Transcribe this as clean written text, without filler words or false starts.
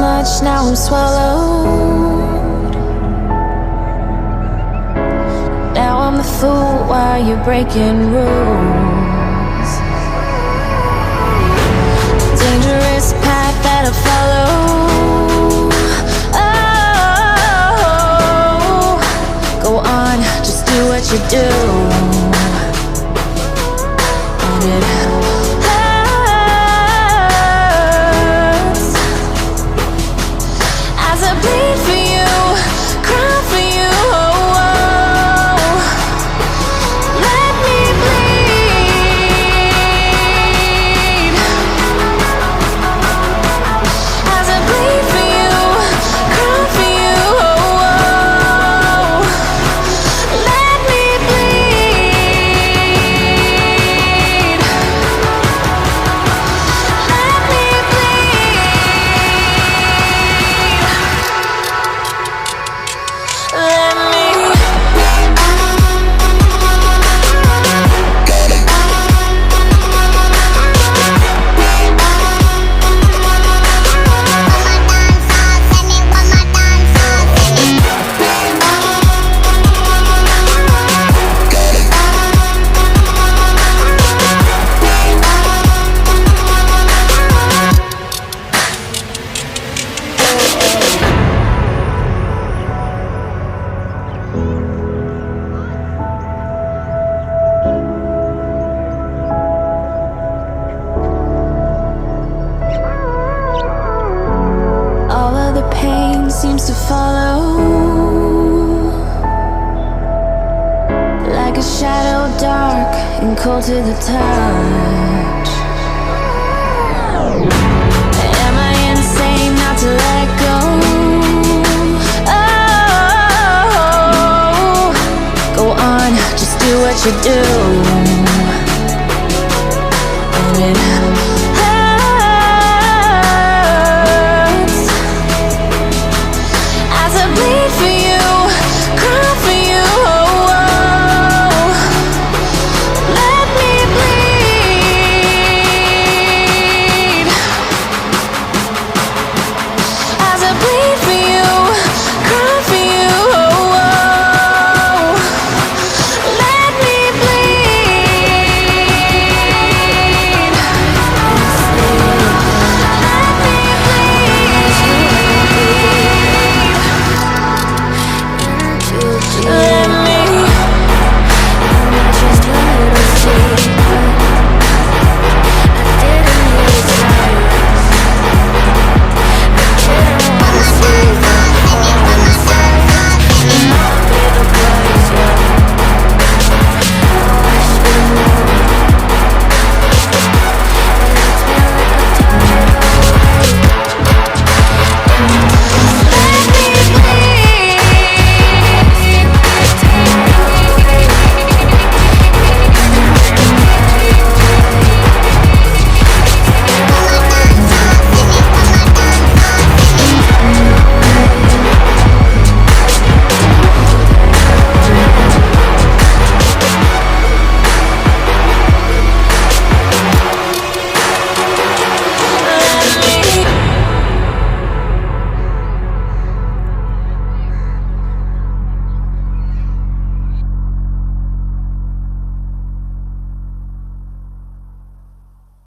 much, now I'm swallowed. Now I'm the fool while you're breaking rules. Dangerous path that I follow. Oh, go on, just do what you do. And it hurts as I bleed for you, cry for you. Oh, oh. Let me bleed as I bleed for you, cry for you. Oh, oh. Let me bleed. Let me bleed. Let me. All of the pain seems to follow, like a shadow, dark and cold to the touch. Am I insane not to let go? Oh, go on, just do what you do.